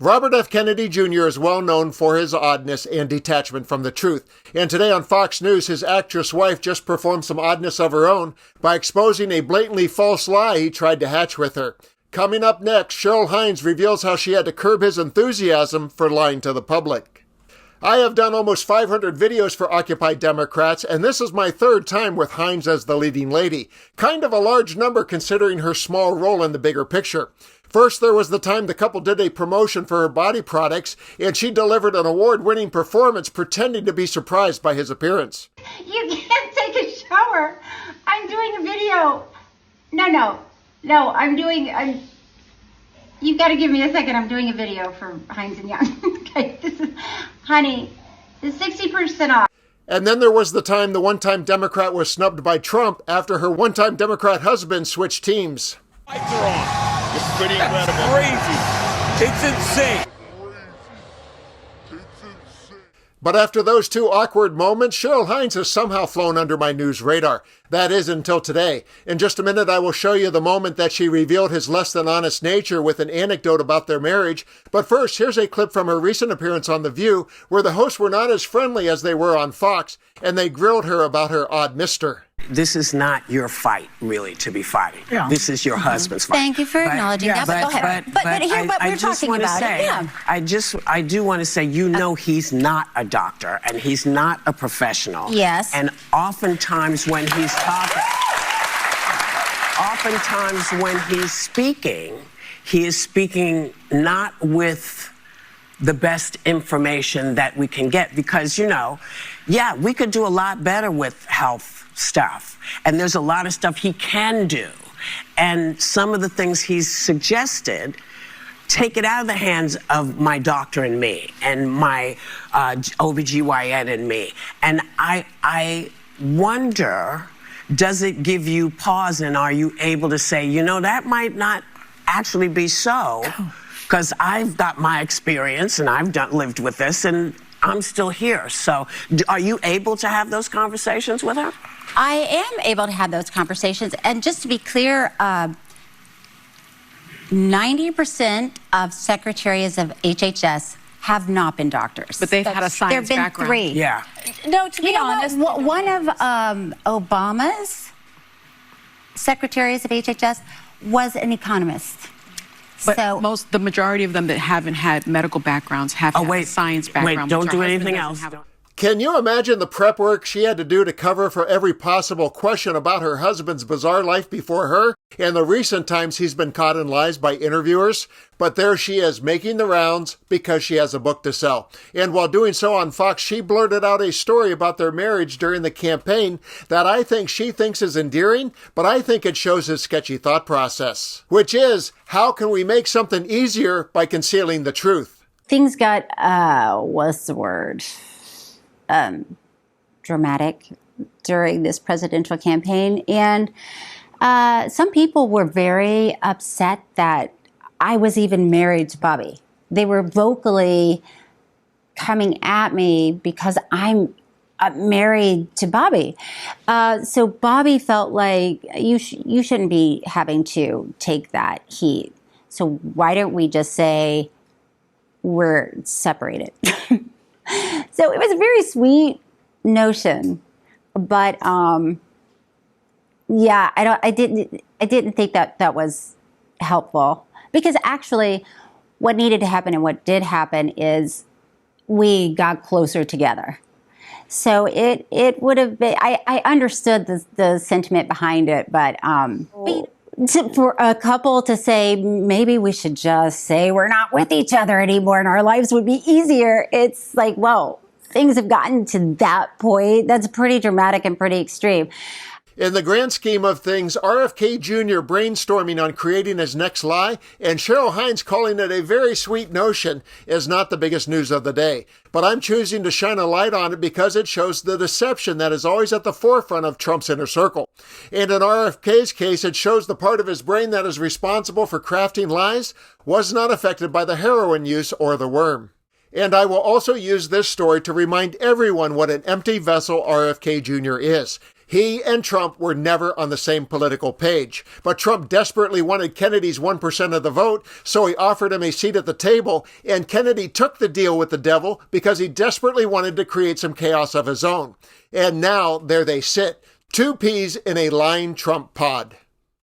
Robert F. Kennedy Jr. is well known for his oddness and detachment from the truth. And today on Fox News, his actress wife just performed some oddness of her own by exposing a blatantly false lie he tried to hatch with her. Coming up next, Cheryl Hines reveals how she had to curb his enthusiasm for lying to the public. I have done almost 500 videos for Occupy Democrats, and this is my third time with Hines as the leading lady. Kind of a large number considering her small role in the bigger picture. First, there was the time the couple did a promotion for her body products, and she delivered an award-winning performance pretending to be surprised by his appearance. You can't take a shower. I'm doing a video. No, you've got to give me a second. I'm doing a video for Hines and Young. Okay, honey, it's 60% off. And then there was the time the one-time Democrat was snubbed by Trump after her one-time Democrat husband switched teams. Lights are on. It's pretty incredible. That's crazy. It's insane. But after those two awkward moments, Cheryl Hines has somehow flown under my news radar. That is until today. In just a minute, I will show you the moment that she revealed his less than honest nature with an anecdote about their marriage. But first, here's a clip from her recent appearance on The View, where the hosts were not as friendly as they were on Fox, and they grilled her about her odd mister. This is not your fight, really, to be fighting. Yeah. This is your husband's fight. Thank you for acknowledging that. But go ahead. But here's what we're talking about. I do want to say, you know, he's not a doctor and he's not a professional. Yes. And oftentimes when he's talking, he is speaking not with the best information that we can get because, you know, yeah, we could do a lot better with health stuff. And there's a lot of stuff he can do. And some of the things he's suggested take it out of the hands of my doctor and me and my OBGYN and me. And I wonder, does it give you pause and are you able to say, you know, that might not actually be so because I've got my experience and I've lived with this and I'm still here. So are you able to have those conversations with her? I am able to have those conversations. And just to be clear, 90% of secretaries of HHS have not been doctors. But they've had a science background. There have been 3. Yeah. No, to be honest, one of Obama's secretaries of HHS was an economist. But so the majority of them that haven't had medical backgrounds have had a science background. Wait, don't do anything else. Can you imagine the prep work she had to do to cover for every possible question about her husband's bizarre life before her and the recent times he's been caught in lies by interviewers? But there she is making the rounds because she has a book to sell. And while doing so on Fox, she blurted out a story about their marriage during the campaign that I think she thinks is endearing, but I think it shows his sketchy thought process, which is, how can we make something easier by concealing the truth? Things got, what's the word? Dramatic during this presidential campaign. And some people were very upset that I was even married to Bobby. They were vocally coming at me because I'm married to Bobby. So Bobby felt like you shouldn't be having to take that heat. So why don't we just say we're separated? So it was a very sweet notion, but yeah, I didn't think that was helpful because actually, what needed to happen and what did happen is we got closer together. So it would have been. I understood the sentiment behind it, but for a couple to say, maybe we should just say we're not with each other anymore and our lives would be easier. It's like, well, things have gotten to that point. That's pretty dramatic and pretty extreme. In the grand scheme of things, RFK Jr. brainstorming on creating his next lie and Cheryl Hines calling it a very sweet notion is not the biggest news of the day. But I'm choosing to shine a light on it because it shows the deception that is always at the forefront of Trump's inner circle. And in RFK's case, it shows the part of his brain that is responsible for crafting lies was not affected by the heroin use or the worm. And I will also use this story to remind everyone what an empty vessel RFK Jr. is. He and Trump were never on the same political page, but Trump desperately wanted Kennedy's 1% of the vote, so he offered him a seat at the table, and Kennedy took the deal with the devil because he desperately wanted to create some chaos of his own. And now there they sit, two peas in a lying Trump pod.